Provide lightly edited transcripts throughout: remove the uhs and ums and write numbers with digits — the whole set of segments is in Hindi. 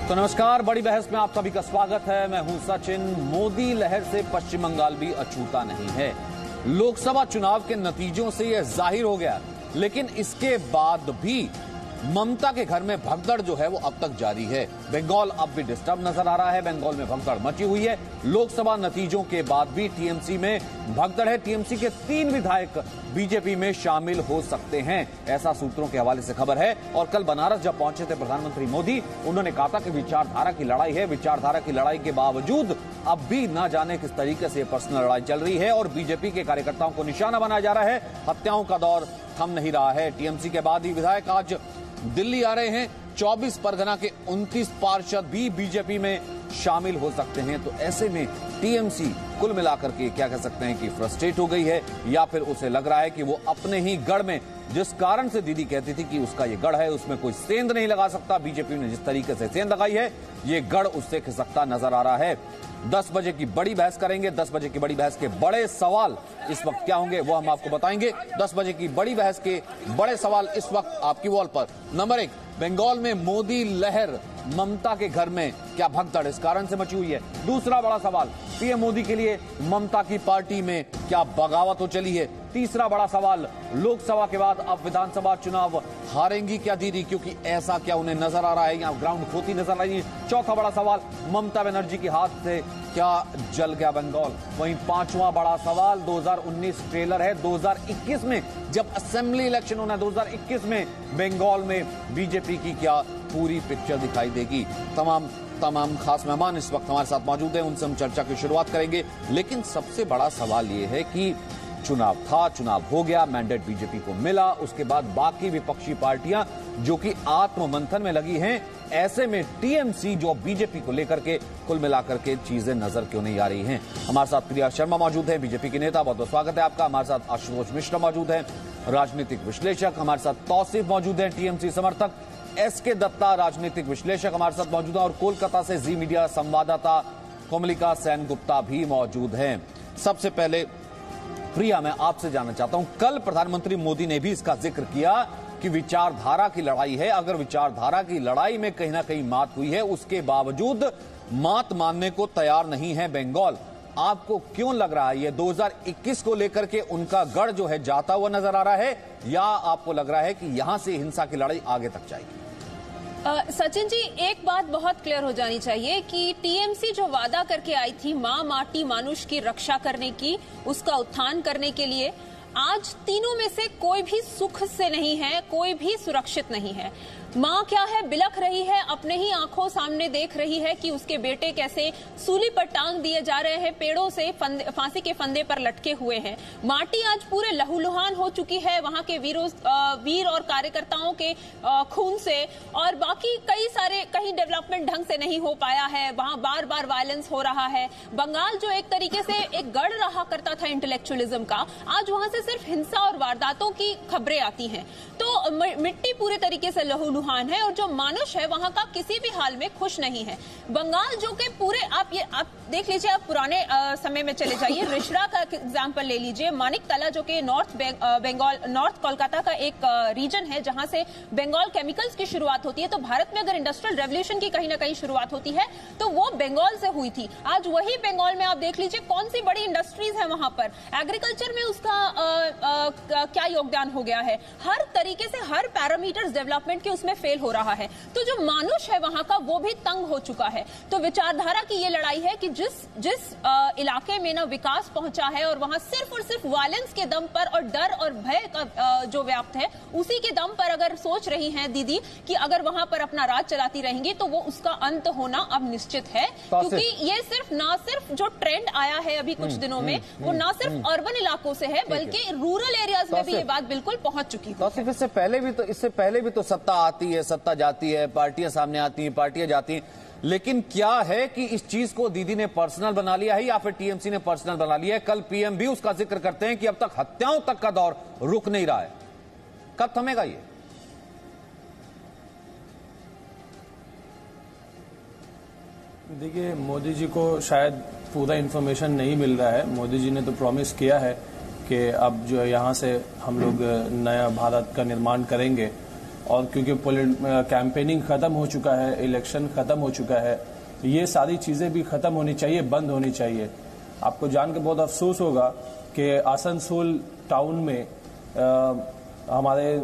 तो नमस्कार, बड़ी बहस में आप सभी का स्वागत है। मैं हूं सचिन। मोदी लहर से पश्चिम बंगाल भी अछूता नहीं है। लोकसभा चुनाव के नतीजों से यह जाहिर हो गया, लेकिन इसके बाद भी ममता के घर में भगदड़ जो है वो अब तक जारी है। बंगाल अब भी डिस्टर्ब नजर आ रहा है। बंगाल में भगदड़ मची हुई है। लोकसभा नतीजों के बाद भी टीएमसी में भगदड़ है। टीएमसी के 3 विधायक बीजेपी में शामिल हो सकते हैं, ऐसा सूत्रों के हवाले से खबर है। और कल बनारस जब पहुंचे थे प्रधानमंत्री मोदी, उन्होंने कहा था कि विचारधारा की लड़ाई है। विचारधारा की लड़ाई के बावजूद अब भी न जाने किस तरीके से पर्सनल लड़ाई चल रही है और बीजेपी के कार्यकर्ताओं को निशाना बनाया जा रहा है। हत्याओं का दौर थम नहीं रहा है। टीएमसी के बाद ही विधायक आज दिल्ली आ रहे हैं। 24 परगना के 29 पार्षद भी बीजेपी में शामिल हो सकते हैं। तो ऐसे में टीएमसी कुल मिलाकर के क्या कह सकते हैं कि फ्रस्ट्रेट हो गई है, या फिर उसे लग रहा है कि वो अपने ही गढ़ में, जिस कारण से दीदी कहती थी कि उसका ये गढ़ है, उसमें कोई सेंध नहीं लगा सकता। बीजेपी ने जिस तरीके से सेंध लगाई है, ये गढ़ उससे खिसकता नजर आ रहा है। 10 बजे की बड़ी बहस करेंगे। 10 बजे की बड़ी बहस के बड़े सवाल इस वक्त क्या होंगे वो हम आपको बताएंगे। 10 बजे की बड़ी बहस के बड़े सवाल इस वक्त आपकी वॉल पर। नंबर 1, बंगाल में मोदी लहर ममता के घर में क्या भगदड़ इस कारण से मची हुई है। दूसरा बड़ा सवाल, पीएम मोदी के लिए ममता की पार्टी में क्या बगावत हो चली है। तीसरा बड़ा सवाल, लोकसभा के बाद अब विधानसभा चुनाव हारेंगी क्या दीदी, क्योंकि ऐसा क्या उन्हें नजर आ रहा है, यहाँ ग्राउंड खोती नजर आ रही है। चौथा बड़ा सवाल, ममता बनर्जी के हाथ से क्या जल गया बंगाल। वहीं पांचवा बड़ा सवाल, 2019 ट्रेलर है। 2021 में जब असेंबली इलेक्शन होना है, 2021 में बंगाल में बीजेपी की क्या पूरी पिक्चर दिखाई देगी। तमाम खास मेहमान इस वक्त हमारे साथ मौजूद हैं, उनसे हम चर्चा की शुरुआत करेंगे। लेकिन सबसे बड़ा सवाल यह है कि चुनाव था, चुनाव हो गया, मैंडेट बीजेपी को मिला, उसके बाद बाकी विपक्षी पार्टियां जो कि आत्ममंथन में लगी हैं, ऐसे में टीएमसी जो बीजेपी को लेकर के कुल मिलाकर के चीजें नजर क्यों नहीं आ रही हैं। हमारे साथ प्रिया शर्मा मौजूद हैं, बीजेपी की नेता, बहुत बहुत स्वागत है आपका। हमारे साथ आशुतोष मिश्रा मौजूद हैं, राजनीतिक विश्लेषक। हमारे साथ तौसीफ मौजूद हैं, टीएमसी समर्थक। एसके दत्ता, राजनीतिक विश्लेषक, हमारे साथ मौजूद है। और कोलकाता से जी मीडिया संवाददाता कोमलिका सेन गुप्ता भी मौजूद हैं। सबसे पहले प्रिया, मैं आपसे जानना चाहता हूं, कल प्रधानमंत्री मोदी ने भी इसका जिक्र किया कि विचारधारा की लड़ाई है। अगर विचारधारा की लड़ाई में कहीं ना कहीं मात हुई है, उसके बावजूद मात मानने को तैयार नहीं है बंगाल। आपको क्यों लग रहा है ये 2021 को लेकर के उनका गढ़ जो है जाता हुआ नजर आ रहा है, या आपको लग रहा है कि यहां से हिंसा की लड़ाई आगे तक जाएगी? सचिन जी, एक बात बहुत क्लियर हो जानी चाहिए कि टीएमसी जो वादा करके आई थी मां माटी मानुष की रक्षा करने की, उसका उत्थान करने के लिए, आज तीनों में से कोई भी सुख से नहीं है, कोई भी सुरक्षित नहीं है। माँ क्या है, बिलख रही है, अपने ही आंखों सामने देख रही है कि उसके बेटे कैसे सूली पर टांग दिए जा रहे हैं, पेड़ों से फांसी के फंदे पर लटके हुए हैं। माटी आज पूरे लहूलुहान हो चुकी है वहां के वीर और कार्यकर्ताओं के खून से, और बाकी कहीं डेवलपमेंट ढंग से नहीं हो पाया है। वहां बार बार वायलेंस हो रहा है। बंगाल जो एक तरीके से एक गढ़ रहा करता था इंटेलेक्चुअलिज्म का, आज वहां से सिर्फ हिंसा और वारदातों की खबरें आती हैं। तो मिट्टी पूरे तरीके से लहूलुहान है, और जो मानुष है वहां का किसी भी हाल में खुश नहीं है। बंगाल जो कि पूरे आप देख लीजिए, आप पुराने समय में चले जाइए, रिश्रा का एग्जांपल ले लीजिए, मानिकतला जो कि नॉर्थ कोलकाता का एक रीजन है जहां से बंगाल केमिकल्स की शुरुआत होती है। तो भारत में अगर इंडस्ट्रियल रेवोल्यूशन की कहीं ना कहीं शुरुआत होती है तो वो बंगाल से हुई थी। आज वही बंगाल में आप देख लीजिए कौन सी बड़ी इंडस्ट्रीज है वहां पर, एग्रीकल्चर में उसका क्या योगदान हो गया है। हर तरीके से हर पैरामीटर्स डेवलपमेंट के उसमें फेल हो रहा है। तो जो मानुष है वहां का वो भी तंग हो चुका है। तो विचारधारा की ये लड़ाई है कि जिस इलाके में ना विकास पहुंचा है और वहां सिर्फ और सिर्फ वायलेंस के दम पर और डर और भय का जो व्याप्त है, उसी के दम पर अगर सोच रही हैं दीदी कि अगर वहां पर अपना राज चलाती रहेंगी तो वो उसका अंत होना अब निश्चित है। क्योंकि ये ना सिर्फ जो ट्रेंड आया है अभी कुछ दिनों में, वो ना सिर्फ अर्बन इलाकों से है बल्कि रूरल एरियाज में भी ये बात बिल्कुल पहुंच चुकी है। तो इससे पहले भी तो सत्ता आती है, सत्ता जाती है, पार्टियां सामने आती हैं, पार्टियां जाती हैं, लेकिन क्या है कि इस चीज को दीदी ने पर्सनल बना लिया है या फिर टीएमसी ने पर्सनल बना लिया है? कल पीएम भी उसका जिक्र करते हैं कि अब तक हत्याओं तक का दौर रुक नहीं रहा है। कब थमेगा ये? देखिए, मोदी जी को शायद पूरा इन्फॉर्मेशन नहीं मिल रहा है। मोदी जी ने तो प्रॉमिस किया है कि अब जो यहाँ से हम लोग नया भारत का निर्माण करेंगे, और क्योंकि कैंपेनिंग खत्म हो चुका है, इलेक्शन खत्म हो चुका है, ये सारी चीजें भी खत्म होनी चाहिए, बंद होनी चाहिए। आपको जान के बहुत अफसोस होगा कि आसनसोल टाउन में हमारे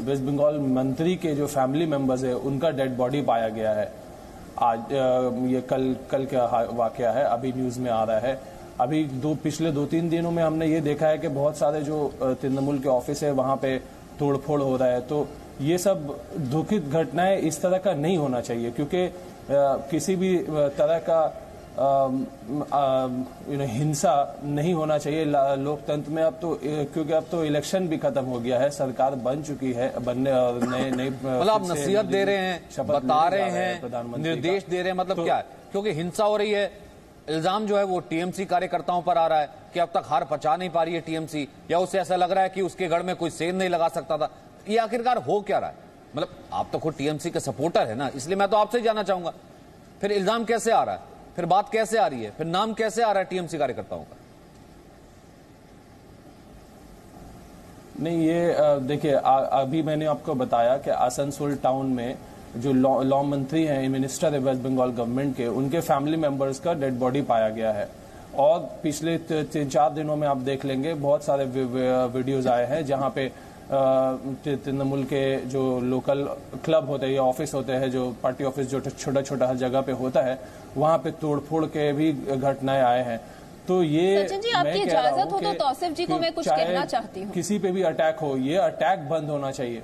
वेस्ट बंगाल मंत्री के जो फैमिली मेंबर्स है उनका डेड बॉडी पाया गया है। आज ये कल का वाकया है, अभी न्यूज में आ रहा है। अभी पिछले 2-3 दिनों में हमने ये देखा है कि बहुत सारे जो तृणमूल के ऑफिस है वहां पे तोड़फोड़ हो रहा है। तो ये सब दुखित घटनाएं इस तरह का नहीं होना चाहिए, क्योंकि किसी भी तरह का हिंसा नहीं होना चाहिए लोकतंत्र में। अब तो क्योंकि अब तो इलेक्शन भी खत्म हो गया है, सरकार बन चुकी है, बनने और नए मतलब आप नसीहत दे रहे हैं, बता रहे हैं, निर्देश दे रहे हैं, मतलब क्या है? क्योंकि हिंसा हो रही है, इल्जाम जो है वो टीएमसी कार्यकर्ताओं पर आ रहा है कि अब तक हार पचा नहीं पा रही है टीएमसी, या उसे ऐसा लग रहा है कि उसके गढ़ में कोई सेंध नहीं लगा सकता था। ये आखिरकार हो क्या रहा है? मतलब आप तो खुद टीएमसी के सपोर्टर है ना, इसलिए मैं तो आपसे जानना चाहूंगा, फिर इल्जाम कैसे आ रहा है, फिर बात कैसे आ रही है, फिर नाम कैसे आ रहा है टीएमसी कार्यकर्ताओं का? नहीं, ये देखिए, अभी मैंने आपको बताया कि आसनसोल टाउन में जो लॉ मंत्री हैं, मिनिस्टर है वेस्ट बंगाल गवर्नमेंट के, उनके फैमिली मेंबर्स का डेड बॉडी पाया गया है। और पिछले 3-4 दिनों में आप देख लेंगे बहुत सारे वीडियोज आए हैं जहां पे तृणमूल के जो लोकल क्लब होते हैं या ऑफिस होते हैं, जो पार्टी ऑफिस जो छोटा छोटा हर जगह पे होता है, वहां पे तोड़फोड़ के भी घटनाएं आए हैं। तो ये सचिन जी, आपकी इजाजत हो तो तौसीफ जी को मैं कुछ कहना चाहती हूँ। किसी पे भी अटैक हो, ये अटैक बंद होना चाहिए।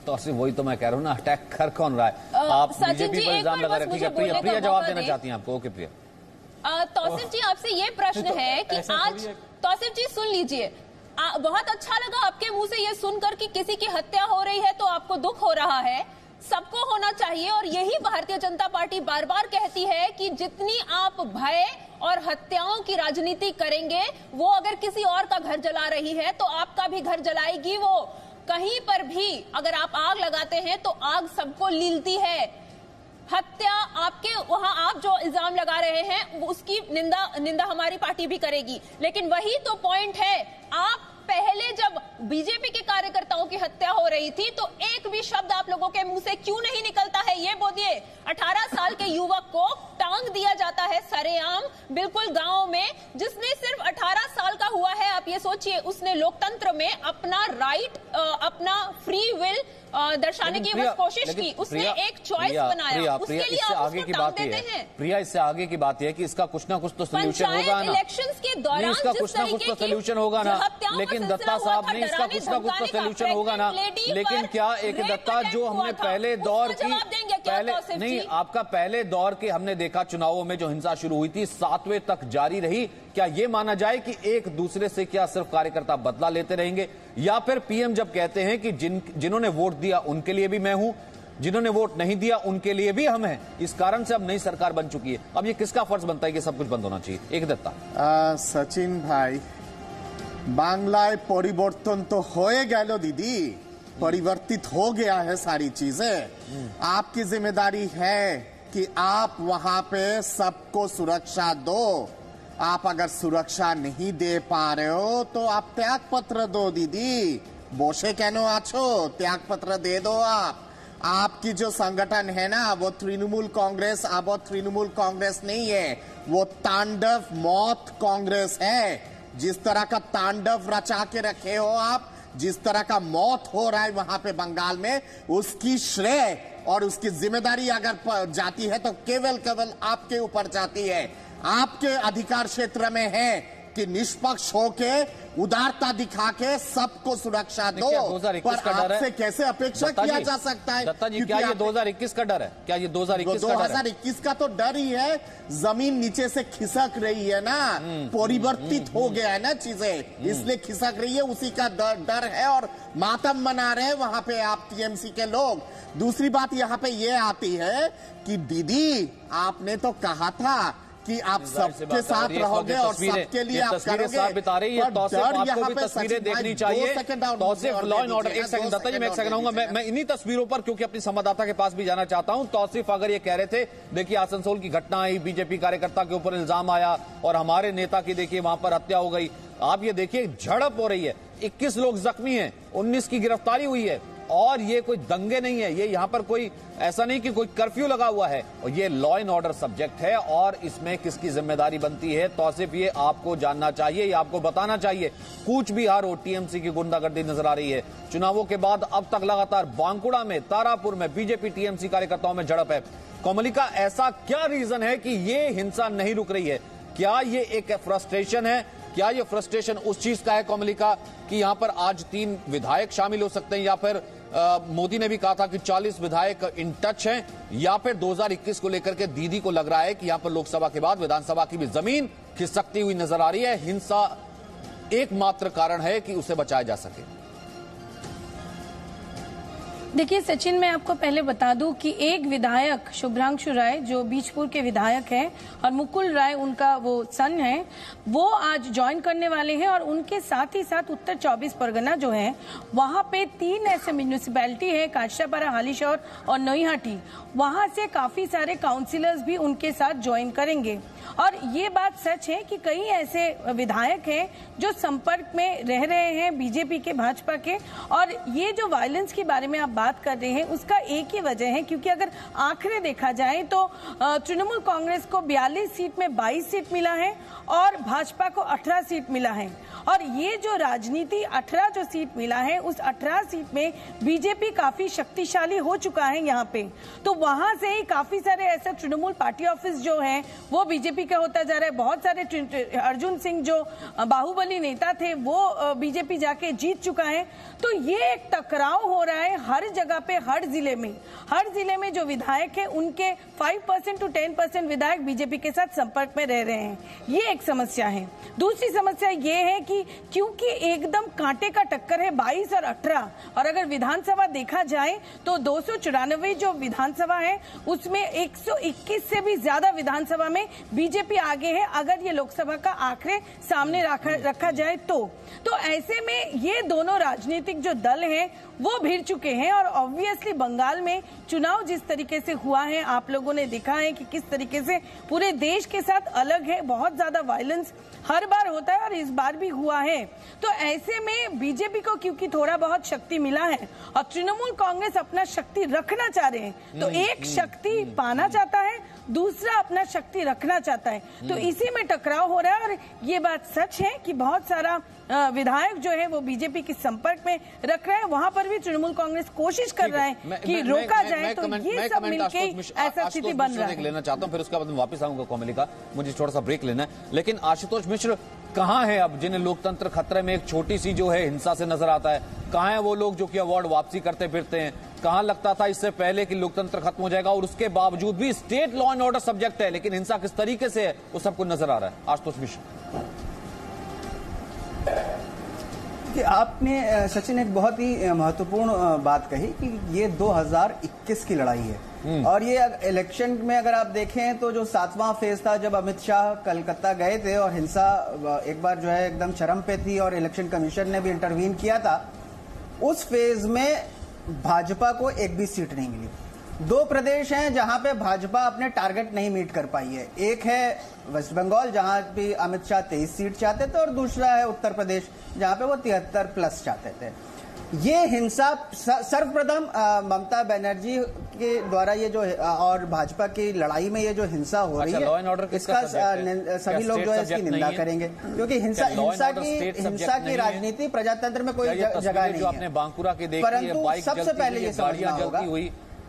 तौसीफ, वही तो मैं कह रहा हूँ ना, अटैक कर कौन रहा है? आप बीजेपी पर इल्जाम लगा रहे हैं। प्रिया जवाब देना चाहती हैं आपको? ओके प्रिया। तौसीफ जी, आपसे ये प्रश्न है कि आज, तौसीफ जी सुन लीजिए, बहुत अच्छा लगा आपके मुंह से ये सुनकर कि किसी की हत्या हो रही है तो आपको दुख हो रहा है। सबको होना चाहिए, और यही भारतीय जनता पार्टी बार बार कहती है कि जितनी आप भय और हत्याओं की राजनीति करेंगे, वो अगर किसी और का घर जला रही है तो आपका भी घर जलाएगी वो। कहीं पर भी अगर आप आग लगाते हैं तो आग सबको लीलती है। हत्या आपके वहां आप जो इल्जाम लगा रहे हैं उसकी निंदा हमारी पार्टी भी करेगी, लेकिन वही तो पॉइंट है। आप पहले जब बीजेपी के कार्यकर्ताओं की हत्या हो रही थी तो एक भी शब्द आप लोगों के मुंह से क्यों नहीं निकलता है? ये बोलिए, 18 साल के युवक को टांग दिया जाता है सरेआम, बिल्कुल गांव में, जिसने सिर्फ 18 साल का हुआ है। आप ये सोचिए, उसने लोकतंत्र में अपना राइट, अपना फ्री विल दर्शाने की कोशिश की, उसने एक चॉइस बनाया, उसके लिए आप उसको टांग देते हैं। प्रिया, इससे आगे की बात है कि इसका कुछ ना कुछ तो सोल्यूशन होगा ना, इलेक्शंस के दौरान इसका कुछ ना कुछ तो सोल्यूशन होगा ना। लेकिन दत्ता साहब ने इसका कुछ ना कुछ तो सोल्यूशन होगा ना। लेकिन क्या एक दत्ता जो हमने पहले दौर की, पहले नहीं, आपका पहले दौर के हमने देखा चुनावों में जो हिंसा शुरू हुई थी 7वें तक जारी रही। क्या ये माना जाए कि एक दूसरे से क्या सिर्फ कार्यकर्ता बदला लेते रहेंगे, या फिर पीएम जब कहते हैं कि जिन्होंने वोट दिया उनके लिए भी मैं हूं, जिन्होंने वोट नहीं दिया उनके लिए भी हम हैं, इस कारण से अब नई सरकार बन चुकी है, अब ये किसका फर्ज बनता है कि सब कुछ बंद होना चाहिए? एक दत्ता। सचिन भाई, बांग्लाय परिवर्तन तो होए गया दीदी, परिवर्तित हो गया है सारी चीजें। आपकी जिम्मेदारी है कि आप वहां पे सबको सुरक्षा दो। आप अगर सुरक्षा नहीं दे पा रहे हो तो आप त्याग पत्र दो दीदी। बोशे कहनो आछो, त्याग पत्र दे दो। आपकी जो संगठन है ना वो तृणमूल कांग्रेस, अब वो तृणमूल कांग्रेस नहीं है, वो तांडव मौत कांग्रेस है। जिस तरह का तांडव रचा के रखे हो आप, जिस तरह का मौत हो रहा है वहां पे बंगाल में, उसकी श्रेय और उसकी जिम्मेदारी अगर जाती है तो केवल आपके ऊपर जाती है। आपके अधिकार क्षेत्र में है कि निष्पक्ष होके, उदारता दिखा के सबको सुरक्षा दो। पर आपसे कैसे अपेक्षा किया जा सकता है? दत्ता जी, क्या ये 2021 का डर है? क्या ये 2021 का तो डर ही है। जमीन नीचे से खिसक रही है ना, परिवर्तित हो गया है ना चीजें, इसलिए खिसक रही है, उसी का डर है और मातम मना रहे हैं वहां पे आप टीएमसी के लोग। दूसरी बात यहाँ पे ये आती है कि दीदी आपने तो कहा था कि आप सबके साथ रहोगे और सबके लिए आप करोगे। साथ बिता रही है, आपको भी तस्वीरें देखनी चाहिए। तौसीफ, लॉ एंड ऑर्डर, एक सेकंड दत्ता जी, मैं एक सेकंड आऊंगा। मैं इन्हीं तस्वीरों पर, क्योंकि अपनी संवाददाता के पास भी जाना चाहता हूं। तौसीफ अगर ये कह रहे थे, देखिए आसनसोल की घटना आई, बीजेपी कार्यकर्ता के ऊपर इल्जाम आया और हमारे नेता की देखिए वहां पर हत्या हो गई। आप ये देखिए झड़प हो रही है, 21 लोग जख्मी हैं, 19 की गिरफ्तारी हुई है और ये कोई दंगे नहीं है, ये यहाँ पर कोई ऐसा नहीं कि कोई कर्फ्यू लगा हुआ है, और ये लॉ एंड ऑर्डर सब्जेक्ट है और इसमें किसकी जिम्मेदारी बनती है तौसीफ ये आपको जानना चाहिए, ये आपको बताना चाहिए। कूच बिहार और टीएमसी की गुंडागर्दी नजर आ रही है। चुनावों के बाद अब तक लगातार बांकुड़ा में, तारापुर में बीजेपी टीएमसी कार्यकर्ताओं में झड़प है। कोमलिका, ऐसा क्या रीजन है कि ये हिंसा नहीं रुक रही है? क्या ये एक फ्रस्ट्रेशन है? क्या ये फ्रस्ट्रेशन उस चीज का है कोमलिका कि यहां पर आज 3 विधायक शामिल हो सकते हैं, या फिर मोदी ने भी कहा था कि 40 विधायक इन टच हैं, या फिर 2021 को लेकर के दीदी को लग रहा है कि यहां पर लोकसभा के बाद विधानसभा की भी जमीन खिसकती हुई नजर आ रही है? हिंसा एकमात्र कारण है कि उसे बचाया जा सके? देखिए सचिन, मैं आपको पहले बता दूं कि एक विधायक शुभ्रांशु राय जो बीजपुर के विधायक हैं और मुकुल राय उनका वो सन है, वो आज ज्वाइन करने वाले हैं। और उनके साथ ही साथ उत्तर 24 परगना जो है वहां पे 3 ऐसे म्यूनिसिपैलिटी है, काशरापारा, हालीशहर और नईहाटी, वहां से काफी सारे काउंसिलर्स भी उनके साथ ज्वाइन करेंगे। और ये बात सच है कि कई ऐसे विधायक हैं जो संपर्क में रह रहे हैं बीजेपी के, भाजपा के। और ये जो वायलेंस के बारे में आप बात कर रहे हैं उसका एक ही वजह है, क्योंकि अगर आंकड़े देखा जाए तो तृणमूल कांग्रेस को 42 सीट में 22 सीट मिला है और भाजपा को 18 सीट मिला है। और ये जो राजनीति 18 जो सीट मिला है, उस 18 सीट में बीजेपी काफी शक्तिशाली हो चुका है यहाँ पे। तो वहां से ही काफी सारे ऐसे तृणमूल पार्टी ऑफिस जो है वो बीजेपी का होता जा रहा है। बहुत सारे अर्जुन सिंह जो बाहुबली नेता थे वो बीजेपी जाके जीत चुका है। तो ये एक टकराव हो रहा है हर जगह पे, हर जिले में जो विधायक है उनके 5% to 10% विधायक बीजेपी के साथ संपर्क में रह रहे हैं। ये एक समस्या है। दूसरी समस्या ये है कि क्योंकि एकदम कांटे का टक्कर है 22 और 18, और अगर विधानसभा देखा जाए तो 294 जो विधानसभा है उसमें 121 से भी ज्यादा विधानसभा में बीजेपी आगे है, अगर ये लोकसभा का आंकड़े सामने रखा जाए तो ऐसे में ये दोनों राजनीतिक जो दल हैं वो भिड़ चुके हैं। और ऑब्वियसली बंगाल में चुनाव जिस तरीके से हुआ है, आप लोगों ने देखा है कि किस तरीके से पूरे देश के साथ अलग है, बहुत ज्यादा वायलेंस हर बार होता है और इस बार भी हुआ है। तो ऐसे में बीजेपी को क्योंकि थोड़ा बहुत शक्ति मिला है और तृणमूल कांग्रेस अपना शक्ति रखना चाह रहे हैं, तो एक शक्ति पाना चाहता है, दूसरा अपना शक्ति रखना चाहता है, तो इसी में टकराव हो रहा है। और ये बात सच है कि बहुत सारा विधायक जो है वो बीजेपी के संपर्क में रख रहे हैं, वहां पर भी तृणमूल कांग्रेस कोशिश कर रहा है कि रोका जाए। तो ये सब मिलके ऐसा स्थिति बन रहा है। लेना चाहता हूं, फिर उसके बाद वापस आऊंगा कोमलिका, मुझे थोड़ा सा ब्रेक लेना है। लेकिन आशुतोष मिश्र कहां है अब जिन्हें लोकतंत्र खतरे में एक छोटी सी जो है हिंसा से नजर आता है? कहां है वो लोग जो कि अवार्ड वापसी करते फिरते हैं? कहां लगता था इससे पहले कि लोकतंत्र खत्म हो जाएगा और उसके बावजूद भी state law and order subject है, लेकिन हिंसा किस तरीके से है वो सबको नजर आ रहा है? आशुतोष मिश्र, कि आपने सचिन एक बहुत ही महत्वपूर्ण बात कही कि ये 2021 की लड़ाई है। और ये इलेक्शन में अगर आप देखें तो जो 7वां फेज था, जब अमित शाह कलकत्ता गए थे और हिंसा एक बार जो है एकदम चरम पे थी और इलेक्शन कमीशन ने भी इंटरवीन किया था, उस फेज में भाजपा को एक भी सीट नहीं मिली। 2 प्रदेश हैं जहां पे भाजपा अपने टारगेट नहीं मीट कर पाई है। एक है वेस्ट बंगाल जहां पे अमित शाह 23 सीट चाहते थे, और दूसरा है उत्तर प्रदेश जहां पे वो 73+ चाहते थे। ये हिंसा सर्वप्रथम ममता बनर्जी के द्वारा ये जो और भाजपा की लड़ाई में ये जो हिंसा हो रही है, इसका सभी लोग जो है इसकी निंदा करेंगे, क्योंकि हिंसा की राजनीति प्रजातंत्र में कोई जगह नहीं है। बांकुरा के देखिए, परंतु सबसे पहले ये समझना होगा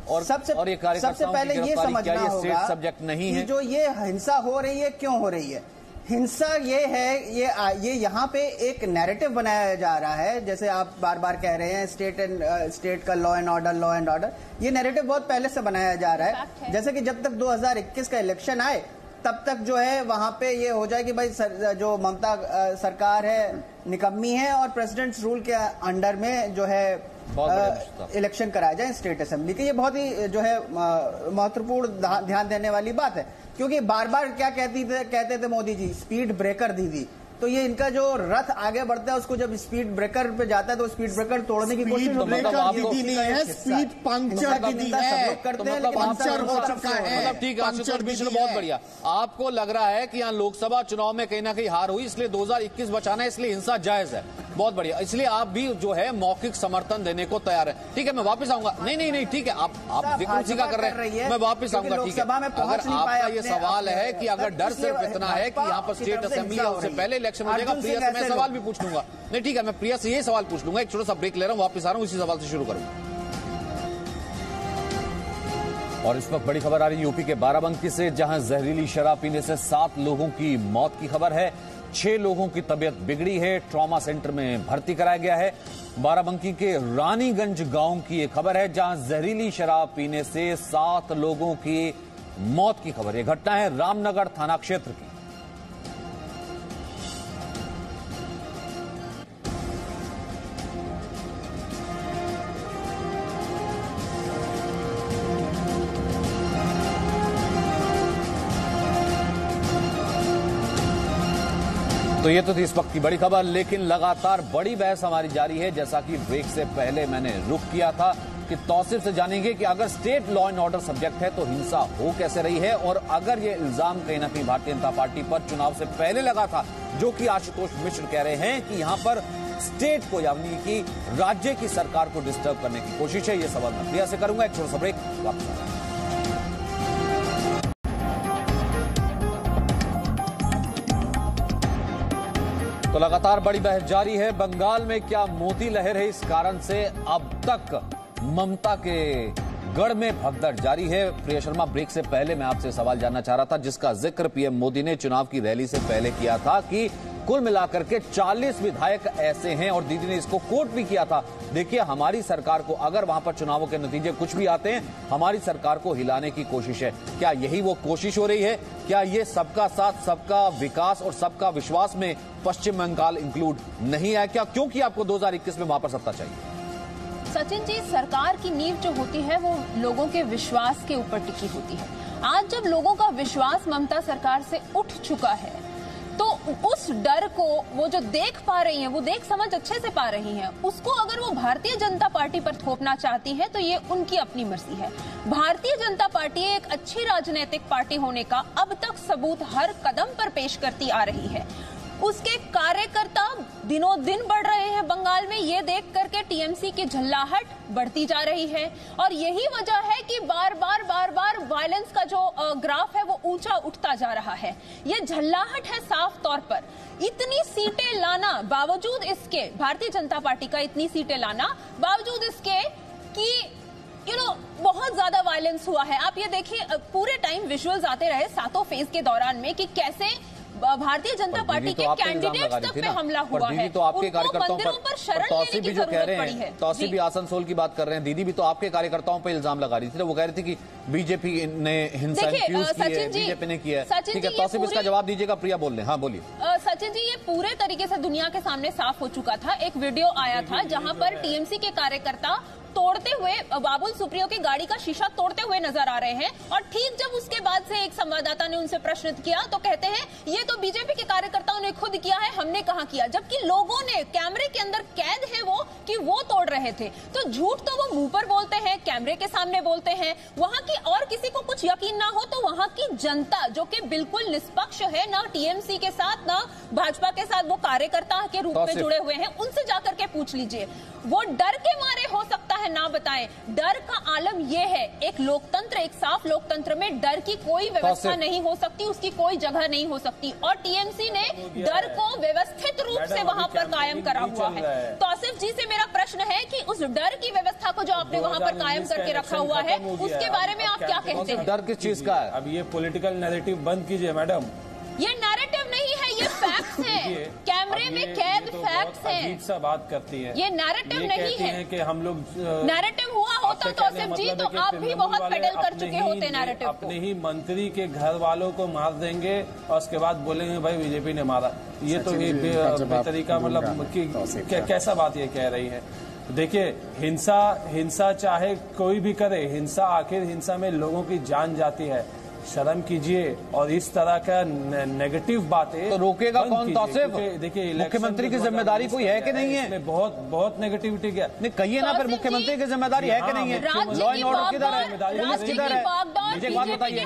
और सबसे पहले ये समझना होगा सब्जेक्ट नहीं है, जो ये हिंसा हो रही है क्यों हो रही है। हिंसा ये है, ये यहाँ पे एक नैरेटिव बनाया जा रहा है, जैसे आप बार बार कह रहे हैं स्टेट का लॉ एंड ऑर्डर। ये नैरेटिव बहुत पहले से बनाया जा रहा है। जैसे कि जब तक 2021 का इलेक्शन आए तब तक जो है वहां पे ये हो जाए कि भाई जो ममता सरकार है निकम्मी है और प्रेसिडेंट्स रूल के अंडर में जो है इलेक्शन कराया जाए स्टेट असेंबली की। ये बहुत ही जो है महत्वपूर्ण ध्यान देने वाली बात है, क्योंकि बार बार क्या कहते थे मोदी जी, स्पीड ब्रेकर दीदी। तो ये इनका जो रथ आगे बढ़ता है उसको जब स्पीड ब्रेकर पे जाता है तो स्पीड ब्रेकर तोड़ने की कोशिश होती है। स्पीड पंक्चर दीदी है, करते हैं, पंक्चर हो चुका है। मतलब ठीक है आशुतोष मिश्र, बहुत बढ़िया। आपको लग रहा है कि यहाँ लोकसभा चुनाव में कहीं ना कहीं हार हुई, इसलिए 2021 बचाना है, इसलिए हिंसा जायज है? बहुत बढ़िया। इसलिए आप भी जो है मौखिक समर्थन देने को तैयार है। ठीक है, मैं वापस आऊंगा। नहीं, ठीक है, आप जिक्र का कर रहे हैं, मैं वापस आऊंगा। ठीक है, अगर आपका ये सवाल है कि अगर डर सिर्फ इतना है कि यहाँ पर स्टेट असेंबली है, उससे पहले इलेक्शन हो जाएगा, प्रिया से मैं सवाल भी पूछ लूंगा। नहीं, ठीक है, मैं प्रिया से ये सवाल पूछ लूंगा। एक छोटा सा ब्रेक ले रहा हूँ, वापस आ रहा हूँ, इसी सवाल से शुरू करूंगा। और इस वक्त बड़ी खबर आ रही है यूपी के बाराबंकी से, जहां जहरीली शराब पीने से 7 लोगों की मौत की खबर है। 6 लोगों की तबीयत बिगड़ी है, ट्रॉमा सेंटर में भर्ती कराया गया है। बाराबंकी के रानीगंज गांव की यह खबर है, जहां जहरीली शराब पीने से 7 लोगों की मौत की खबर। यह घटना है रामनगर थाना क्षेत्र की। तो ये तो थी इस वक्त की बड़ी खबर, लेकिन लगातार बड़ी बहस हमारी जारी है। जैसा कि ब्रेक से पहले मैंने रुख किया था कि तौसीफ से जानेंगे कि अगर state law and order subject है तो हिंसा हो कैसे रही है, और अगर ये इल्जाम कहीं ना कहीं भारतीय जनता पार्टी पर चुनाव से पहले लगा था, जो कि आशुतोष मिश्र कह रहे हैं कि यहां पर स्टेट को यानी कि राज्य की सरकार को डिस्टर्ब करने की कोशिश है। ये सवाल मैं प्रिया से करूंगा। एक छोटा सा ब्रेक, वापस। तो लगातार बड़ी बहस जारी है। बंगाल में क्या मोदी लहर है, इस कारण से अब तक ममता के गढ़ में भगदड़ जारी है। प्रिया शर्मा, ब्रेक से पहले मैं आपसे सवाल जानना चाह रहा था, जिसका जिक्र पीएम मोदी ने चुनाव की रैली से पहले किया था कि कुल मिलाकर के 40 विधायक ऐसे हैं, और दीदी ने इसको कोट भी किया था। देखिए, हमारी सरकार को अगर वहां पर चुनावों के नतीजे कुछ भी आते हैं, हमारी सरकार को हिलाने की कोशिश है। क्या यही वो कोशिश हो रही है? क्या ये सबका साथ, सबका विकास और सबका विश्वास में पश्चिम बंगाल इंक्लूड नहीं है क्या? क्योंकि आपको 2021 में वापस सत्ता चाहिए। सचिन जी, सरकार की नींव जो होती है वो लोगों के विश्वास के ऊपर टिकी होती है। आज जब लोगों का विश्वास ममता सरकार से उठ चुका है, तो उस डर को वो जो देख पा रही हैं, वो देख समझ अच्छे से पा रही हैं, उसको अगर वो भारतीय जनता पार्टी पर थोपना चाहती हैं तो ये उनकी अपनी मर्जी है। भारतीय जनता पार्टी एक अच्छी राजनीतिक पार्टी होने का अब तक सबूत हर कदम पर पेश करती आ रही है। उसके कार्यकर्ता दिनों दिन बढ़ रहे हैं बंगाल में, ये देख करके टीएमसी की झल्लाहट बढ़ती जा रही है, और यही वजह है कि बार बार वायलेंस का जो ग्राफ है वो ऊंचा उठता जा रहा है। ये झल्लाहट है साफ तौर पर। इतनी सीटें लाना बावजूद इसके, भारतीय जनता पार्टी का इतनी सीटें लाना बावजूद इसके कि बहुत ज्यादा वायलेंस हुआ है। आप ये देखिए, पूरे टाइम विजुअल्स आते रहे सातों फेज के दौरान में कि कैसे भारतीय जनता पार्टी के कैंडिडेट्स तक पे हमला हुआ है। तो आपके कार्यकर्ताओं पर शरण लेने की जरूरत पड़ी है। तौसीफ भी आसनसोल की बात कर रहे हैं, दीदी भी तो आपके कार्यकर्ताओं पर इल्जाम लगा रही थी। वो कह रही थी कि बीजेपी ने हिंसा इन्फ्यूज की है, बीजेपी ने किया है। ठीक है, तौसीफ इसका जवाब दीजिएगा। प्रिया बोल रहे हैं, हाँ बोलिए। सचिन जी, ये पूरे तरीके से दुनिया के सामने साफ हो चुका था। एक वीडियो आया था जहां पर टीएमसी के कार्यकर्ता तोड़ते हुए, बाबुल सुप्रियो की गाड़ी का शीशा तोड़ते हुए नजर आ रहे हैं, और ठीक जब उसके बाद से एक संवाददाता ने उनसे प्रश्न किया तो कहते हैं ये तो बीजेपी के कार्यकर्ताओं ने खुद किया है, हमने कहां किया, जबकि लोगों ने कैमरे के अंदर कैद है वो कि वो तोड़ रहे थे। तो झूठ तो वो मुंह पर बोलते हैं, कैमरे के सामने बोलते हैं। वहां की और किसी को कुछ यकीन ना हो तो वहां की जनता जो कि बिल्कुल निष्पक्ष है, ना टीएमसी के साथ ना भाजपा के साथ, वो कार्यकर्ता के रूप में जुड़े हुए हैं, उनसे जाकर के पूछ लीजिए। वो डर के मारे हो सकता है ना बताएं। डर का आलम यह है, एक लोकतंत्र, एक साफ लोकतंत्र में डर की कोई व्यवस्था नहीं हो सकती, उसकी कोई जगह नहीं हो सकती, और टीएमसी ने डर को व्यवस्थित रूप से वहां पर कायम करा हुआ है। तौसीफ जी से मेरा प्रश्न है कि उस डर की व्यवस्था को जो आपने वहां पर कायम करके रखा हुआ है, उसके बारे में आप क्या कहते हैं? डर किस चीज का है? अब ये पॉलिटिकल नैरेटिव बंद कीजिए मैडम। ये नैरेटिव नहीं है, ये फैक्ट्स हैं, कैमरे में कैद फैक्ट्स हैं। अजीब सा बात करती है, ये नैरेटिव नहीं है कि हम लोग नैरेटिव हुआ होता तौसीफ जी तो आप भी बहुत पेडल कर चुके होते नैरेटिव को। अपने ही मंत्री के घर वालों को मार देंगे और उसके बाद बोलेंगे भाई बीजेपी ने मारा। ये तो बेतरीका, मतलब कैसा बात ये कह रही है। देखिए, हिंसा चाहे कोई भी करे, हिंसा आखिर हिंसा में लोगों की जान जाती है। शर्म कीजिए। और इस तरह का नेगेटिव बातें तो रोकेगा कौन तौसीफ? देखिए, मुख्यमंत्री की जिम्मेदारी कोई है कि नहीं है? बहुत बहुत नेगेटिविटी क्या नहीं कहिए ना, फिर मुख्यमंत्री की जिम्मेदारी है कि नहीं है? लॉ एंड ऑर्डर किधर है, पुलिस किधर है? मुझे एक बात बताइए,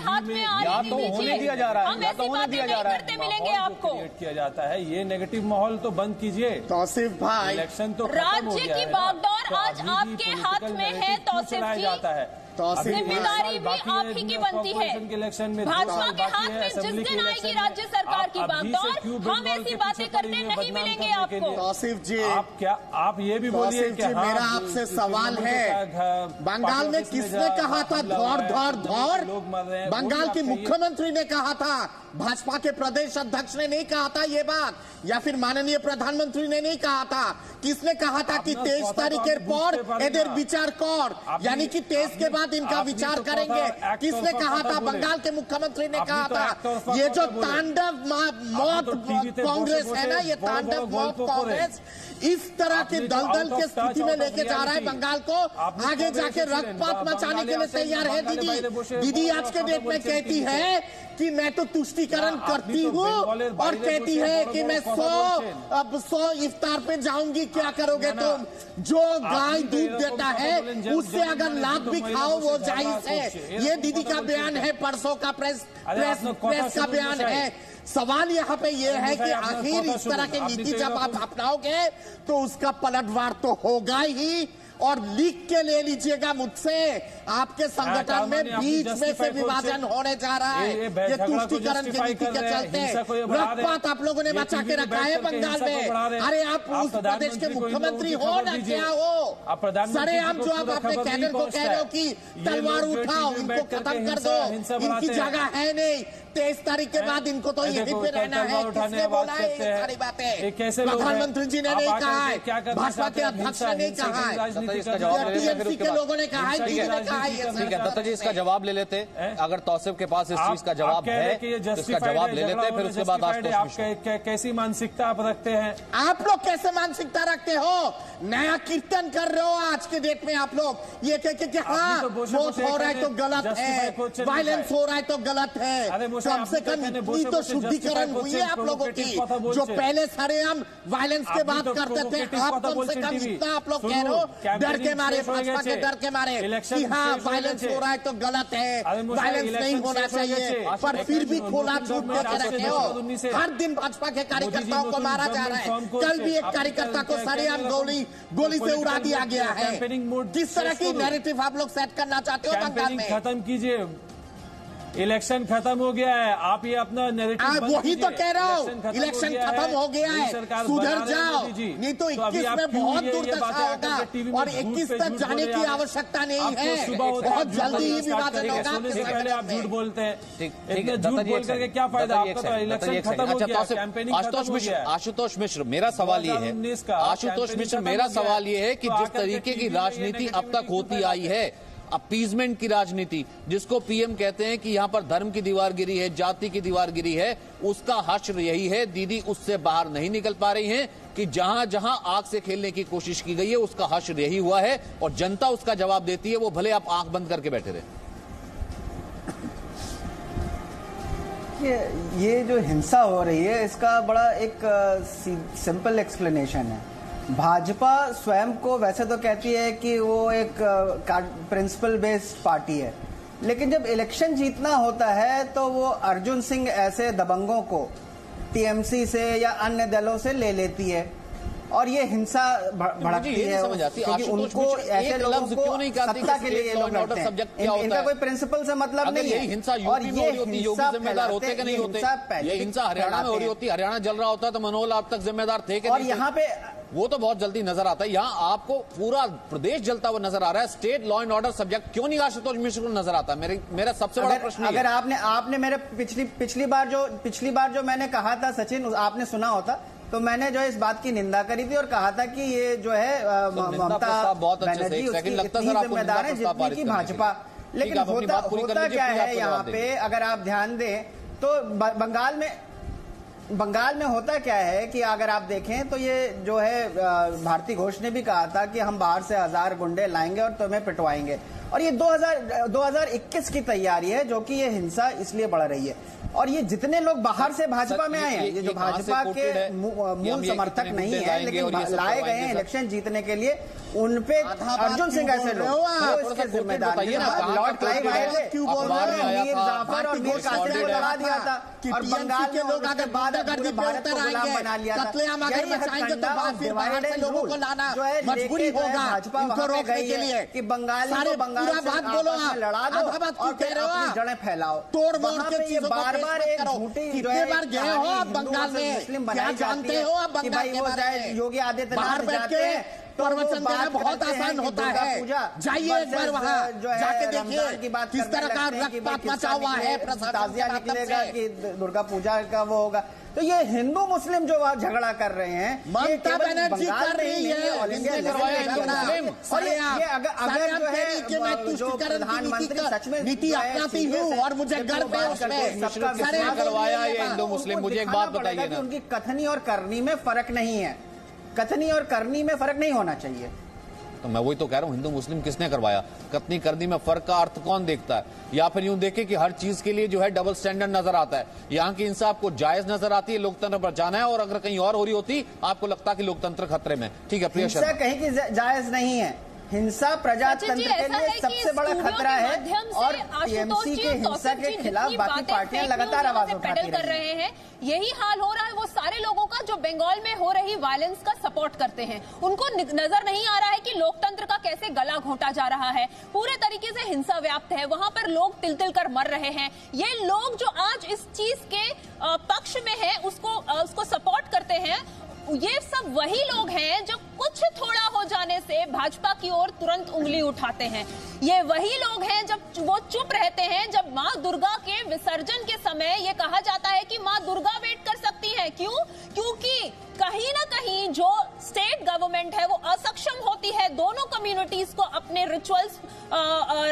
या तो होने दिया जा रहा है या तो होने दिया जा रहा है। मिलेंगे आपको किया जाता है, ये नेगेटिव माहौल तो बंद कीजिए। तौसीफ भाई, इलेक्शन तो राज्य की बागडोर आज आपके हाथ में है तौसीफ जी। जाता है, जिम्मेदारी भी आप ही की बनती है। भाजपा के हाथ में जिस दिन आएगी राज्य सरकार की बागडोर, हम ऐसी बातें करते नहीं मिलेंगे आपको। तौसीफ जी, आप ये भी बोलिए कि मेरा आपसे सवाल है, बंगाल में किसने कहा था धौर धौर धौर? बंगाल के मुख्यमंत्री ने कहा था, भाजपा के प्रदेश अध्यक्ष ने नहीं कहा था ये बात, या फिर माननीय प्रधानमंत्री ने नहीं कहा था। किसने कहा था कि 23 तारीखेर पर एদের বিচার কর, यानी कि 23 के बाद इनका विचार करेंगे? किसने कहा था? बंगाल के मुख्यमंत्री ने कहा था। ये जो तांडव मौत कांग्रेस है ना, ये तांडव मौत कांग्रेस इस तरह के दलदल के स्थिति में लेके जा रहा है बंगाल को, आगे जाके रक्तपात मचाने के लिए तैयार है। दीदी आज के डेट में कहती है कि मैं तो तुष्टीकरण करती हूँ और कहती है कि मैं 100 इफ्तार पे जाऊंगी। क्या करोगे तुम? जो गाय दूध देता है उससे अगर लाभ भी खाओ वो जायज है। ये दीदी का बयान है, परसों का प्रेस का बयान है। सवाल यहाँ पे ये है कि आखिर इस तरह की नीति जब आप अपनाओगे तो उसका पलटवार तो होगा ही। और लिख के ले लीजिएगा मुझसे, आपके संगठन में बीच में से विभाजन होने जा रहा है। ये तुष्टीकरण की नीति के चलते रक्तपात आप लोगों ने बचा के रखा है बंगाल में। अरे आप उस प्रदेश के मुख्यमंत्री हो ना, क्या हो? सरेआम जो आप अपने कैडर को कह रहे हो कि तलवार उठाओ, इनको खत्म कर दो, इनकी जगह है नहीं। 23 तारीख के बाद इनको तो यहीं पे रहना है। किसने बोला है ये सारी बातें? प्रधानमंत्री जी ने नहीं कहा है, भाजपा के अध्यक्ष ने नहीं कहा है, इसका जवाब ले लेते के लोगों ने कहा है। ठीक है दत्ता जी, इसका जवाब ले लेते। अगर तौसीफ के पास इस चीज का जवाब है तो इसका जवाब ले लेते, फिर उसके बाद आप कैसी मानसिकता आप रखते हैं? आप लोग कैसे मानसिकता रखते हो? नया कीर्तन कर रहे हो आज के डेट में आप लोग, ये कह के हाँ वोट हो रहा है तो गलत है, वायलेंस हो रहा है तो गलत है। कम से कम इतनी तो शुद्धिकरण हुई है आप लोगों की। जो पहले सरेआम वायलेंस के बात करते थे, आप कम से कम इतना आप लोग कह रहे हो डर के मारे, भाजपा के डर के मारे कि हाँ वायलेंस हो रहा है तो गलत है, वायलेंस नहीं होना चाहिए, पर फिर भी खोला छूट देके रखे हो। हर दिन भाजपा के कार्यकर्ताओं को मारा जा रहा है। कल भी एक कार्यकर्ता को सरेआम गोली से उड़ा दिया गया है। किस तरह की नैरेटिव आप लोग सेट करना चाहते हो बंगाल में? खत्म कीजिए, इलेक्शन खत्म हो गया है। आप ये अपना नैरेटिव वही तो कह रहा हूँ, इलेक्शन खत्म हो गया है, सुधर जाओ, नहीं तो 21 में बहुत दुर्दशा होगा और 21 तक जाने की आवश्यकता नहीं है। बहुत जल्दी ही विभाजन होगा। पहले आप झूठ बोलते हैं, इतने झूठ बोल करके क्या फायदा? आपका तो इलेक्शन खत्म हो गया, कैंपेनिंग खत्म हो गया। आशुतोष मिश्र, मेरा सवाल ये है, आशुतोष मिश्र मेरा सवाल ये है कि जिस तरीके की राजनीति अब तक होती आई है, अपीजमेंट की राजनीति, जिसको पीएम कहते हैं कि यहां पर धर्म की दीवार गिरी है, जाति की दीवार गिरी है, उसका हश्र यही है। दीदी उससे बाहर नहीं निकल पा रही हैं कि जहां जहां आग से खेलने की कोशिश की गई है उसका हश्र यही हुआ है और जनता उसका जवाब देती है, वो भले आप आंख बंद करके बैठे रहे। ये जो हिंसा हो रही है इसका बड़ा एक सिंपल एक्सप्लेनेशन है। भाजपा स्वयं को वैसे तो कहती है कि वो एक प्रिंसिपल बेस्ड पार्टी है, लेकिन जब इलेक्शन जीतना होता है तो वो अर्जुन सिंह ऐसे दबंगों को टीएमसी से या अन्य दलों से ले लेती है और ये हिंसा भड़कती है क्योंकि उनको ऐसे लोगों को सत्ता के लिए लोग लड़ते हैं। इनका कोई प्रिंसिपल से मतलब नहीं है। हिंसा और ये हिंसा जिम्मेदार होते कि नहीं होते? ये हिंसा हरियाणा में हो रही होती, हरियाणा जल रहा होता तो मनोहर लाल तक जिम्मेदार थे कि और यहाँ पे वो तो बहुत जल्दी नजर आता है। यहाँ आपको पूरा प्रदेश जलता हुआ नजर आ रहा है। State law and order subject क्यों नहीं आशुतोष मिश्र को नजर आता? मेरा सबसे बड़ा प्रश्न अगर आपने मेरे पिछली बार जो मैंने कहा था सचिन, आपने सुना होता तो मैंने जो इस बात की निंदा करी थी और कहा था कि ये जो है ममता बनर्जी उसकी इतनी जिम्मेदार है जितनी की भाजपा। लेकिन होता क्या है यहाँ पे, अगर आप ध्यान दें तो बंगाल में होता क्या है कि अगर आप देखें तो ये जो है भारती घोष ने भी कहा था कि हम बाहर से 1000 गुंडे लाएंगे और तुम्हें पिटवाएंगे, और ये 2021 की तैयारी है, जो कि ये हिंसा इसलिए बढ़ रही है। और ये जितने लोग बाहर से भाजपा में आए हैं, ये जो भाजपा के मूल समर्थक नहीं है लेकिन लाए गए हैं इलेक्शन जीतने के लिए, उन पे अर्जुन सिंह ऐसे लोग इसके जिम्मेदार लॉर्ड क्लाइव आए थे, मीर जाफर और मीर कासिम को लड़ा दिया था, और बंगाल के लोग आकर बाद पूरे भारत को गुलाम बना लिया था। जो है मजबूरी होगा भाजपा वहां पे गई है कि बंगाल बंगाल से लड़ा दो और फिर अपनी जड़ें फैलाओ। तोड़ मोड़ के ये बार बार एक झूठी जो है गए हो आप बंगाल में मुस्लिम बनाई जाती है कि भाई वो योगी आदित्यनाथ जाते हैं प्रवचन देना बहुत आसान होता है, जाइए एक बार वहाँ जाके देखिए की बात किस तरह का रक्तपात मचा हुआ है, ताजिया निकलेगा कि दुर्गा पूजा का वो होगा। तो ये हिंदू मुस्लिम जो वहाँ झगड़ा कर रहे हैं, ममता बनर्जी कर रही है, और ये अगर जो है प्रधानमंत्री सच में नीति अपनाती हूँ और मुझे गर्व है उसमें करवाया ये हिंदू मुस्लिम। मुझे एक बात बताइए ना, उनकी कथनी और करनी में फर्क नहीं है, कथनी और करनी में फर्क नहीं होना चाहिए। तो मैं वही तो कह रहा हूं, हिंदू मुस्लिम किसने करवाया? कतनी करनी में फर्क का अर्थ कौन देखता है? या फिर यूं देखे कि हर चीज के लिए जो है डबल स्टैंडर्ड नजर आता है। यहाँ की हिंसा आपको जायज नजर आती है, लोकतंत्र पर जाना है, और अगर कहीं और हो रही होती आपको लगता है कि लोकतंत्र खतरे में। ठीक है, प्रिया शर्मा, कहीं की जायज नहीं है, हिंसा प्रजातंत्र के लिए सबसे बड़ा खतरा है, और टीएमसी के हिंसा के खिलाफ बाकी पार्टियां लगातार आवाज उठाती कर रहे हैं। यही हाल हो रहा है वो सारे लोगों का जो बंगाल में हो रही वायलेंस का सपोर्ट करते हैं। उनको नजर नहीं आ रहा है कि लोकतंत्र का कैसे गला घोंटा जा रहा है, पूरे तरीके से हिंसा व्याप्त है, वहां पर लोग तिल तिल कर मर रहे हैं। ये लोग जो आज इस चीज के पक्ष में है उसको सपोर्ट करते हैं, ये सब वही लोग हैं जो कुछ थोड़ा हो जाने से भाजपा की ओर तुरंत उंगली उठाते हैं। ये वही लोग हैं जब वो चुप रहते हैं जब मां दुर्गा के विसर्जन के समय ये कहा जाता है कि मां दुर्गा वेट कर सकती है। क्यों? क्योंकि कहीं ना कहीं जो स्टेट गवर्नमेंट है वो असक्षम होती है दोनों कम्युनिटीज को अपने रिचुअल्स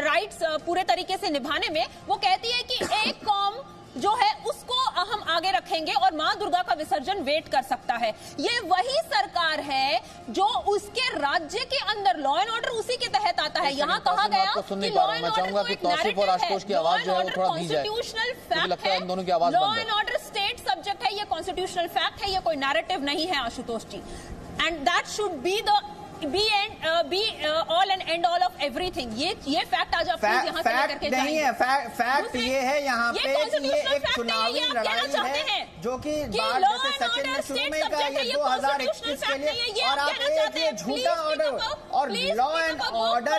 राइट्स पूरे तरीके से निभाने में। वो कहती है कि एक कौम जो है उसको हम आगे रखेंगे और मां दुर्गा का विसर्जन वेट कर सकता है। ये वही सरकार है जो उसके राज्य के अंदर लॉ एंड ऑर्डर उसी के तहत आता है। यहाँ कहा गया कि लॉ एंड ऑर्डर को एक नैरेटिव है, law and order constitutional fact है, law and order state subject है, ये कॉन्स्टिट्यूशनल फैक्ट है, ये कोई नैरेटिव नहीं है Ashutosh ji. And that should be the all and end all of everything. ये फैक्ट आज आप यहाँ से लेकर के नहीं है, फैक्ट ये है यहाँ पे ये एक चुनावी लड़ाई है जो कि सचिन ने शुरू में कहा ये 2021 के लिए, और आप ये झूठा ऑर्डर और लॉ एंड ऑर्डर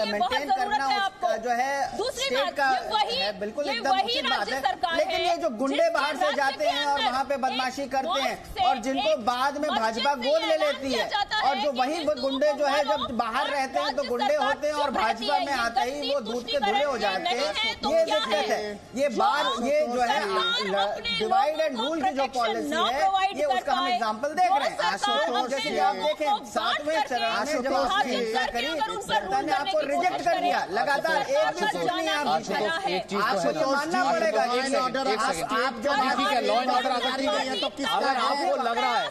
मेंटेन करना उसका जो है स्टेट का है, बिल्कुल एकदम उचित बात है। लेकिन ये जो गुंडे बाहर से जाते हैं और वहाँ पे बदमाशी करते हैं और जिनको बाद में भाजपा गोद ले लेती है, और जो वही गुंडे जो है जब बाहर रहते हैं तो गुंडे होते हैं और भाजपा में आते ही वो दूध के धुले हो जाते हैं। ये दिक्कत है। ये जो है डिवाइड एंड रूल की जो पॉलिसी है ये उसका हम एग्जाम्पल देख रहे हैं। जैसे आप देखें 7वें चरण में जब आप हिंसा करी जनता ने आपको रिजेक्ट कर दिया लगातार, एक भी कुछ नहीं आप जीते। आपको तो मानना पड़ेगा। आप जो लॉ एंड ऑर्डर अगर आपको लग रहा है,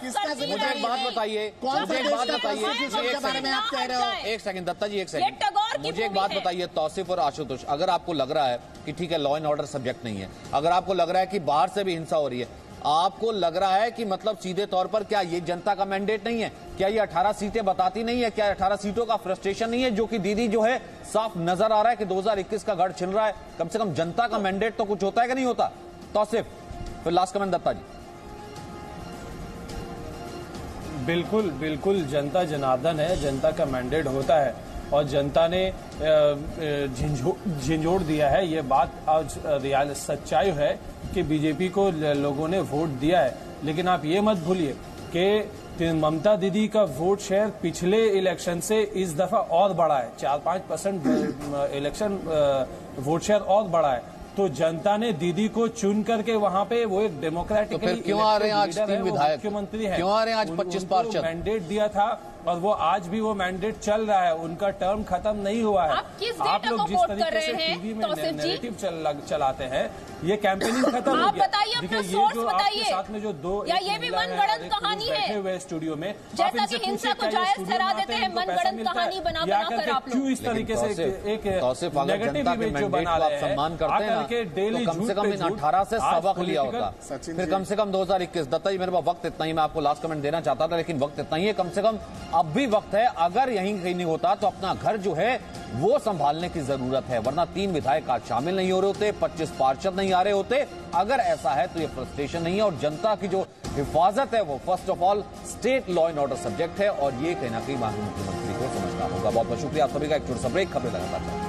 मुझे एक बात बताइए, एक सेकंड दत्ता जी, एक सेकंड, मुझे एक बात बताइए तौसीफ और आशुतोष, अगर आपको लग रहा है कि ठीक है लॉ एंड ऑर्डर सब्जेक्ट नहीं है, अगर आपको लग रहा है कि बाहर से भी हिंसा हो रही है, आपको लग रहा है कि मतलब सीधे तौर पर क्या ये जनता का मैंडेट नहीं है? क्या ये 18 सीटें बताती नहीं है? क्या 18 सीटों का फ्रस्ट्रेशन नहीं है जो कि दीदी जो है साफ नजर आ रहा है कि 2021 का गढ़ छिन रहा है? कम से कम जनता का मैंडेट तो कुछ होता है कि नहीं होता? तौसीफ, फिर लास्ट कमेंट दत्ता जी। बिल्कुल बिल्कुल, जनता जनार्दन है, जनता का मैंडेट होता है और जनता ने झिंझोड़ दिया है। ये बात आज रियल सच्चाई है कि बीजेपी को लोगों ने वोट दिया है, लेकिन आप ये मत भूलिए कि ममता दीदी का वोट शेयर पिछले इलेक्शन से इस दफा और बढ़ा है, 4-5% इलेक्शन वोट शेयर और बढ़ा है। तो जनता ने दीदी को चुन करके वहां पे वो एक डेमोक्रेटिक तो क्यों आ रहे हैं आज 3 विधायक, मुख्यमंत्री है, क्यों आ रहे हैं आज 25% मैंडेट दिया था और वो आज भी वो मैंडेट चल रहा है, उनका टर्म खत्म नहीं हुआ है। आप किस डेटा लोग को जिस कोट कर तरीके रहे से हैं, टीवी में तौसीफ जी? नैरेटिव चलाते हैं, ये कैंपेनिंग खत्म हो आप गया। बताइए, अपना देखिए, ये सोर्स जो आपके बताइए। साथ में जो दो या एक ये भी महिला है मनगढ़ंत और एक पुरुष कहानी है? बैठे हुए हैं स्टूडियो में, जैसा आप इनसे कि हिंसा पूछिए, को क्या ये जायज स्टूडियो ठहरा में आते देते हैं, हैं इनको पैसा मनगढ़ंत मिलता कहानी है? बना या बना कर करके आप लोग। क्यों इस तरीके से एक तौसीफ, अगर नेगेटिव जनता के इमेज जो मैंडेट बना को आप रहे हैं, सम्मान करते हैं आकर के ना, डेली तो कम से झूठ कम पे इन झूठ, 18 से आज सबक लिया political- होता। सचिन फिर जी। कम से कम 2021 दत्ता जी, मेरे पास वक्त इतना ही, मैं आपको लास्ट कमेंट देना चाहता था, लेकिन वक्त इतना ही है। कम से कम अब भी वक्त है, अगर यहीं कहीं नहीं होता तो अपना घर जो है वो संभालने की जरूरत है, वरना 3 विधायक आज शामिल नहीं हो रहे होते, 25 पार्षद नहीं आ रहे होते। अगर ऐसा है तो ये फ्रस्ट्रेशन नहीं है, और जनता की जो हिफाजत है वो first of all state law and order subject है, और ये कहीं ना कहीं माननीय मुख्यमंत्री को समझना होगा। बहुत बहुत शुक्रिया आप सभी का। एक छोटा सा ब्रेक, खबरें लगातार।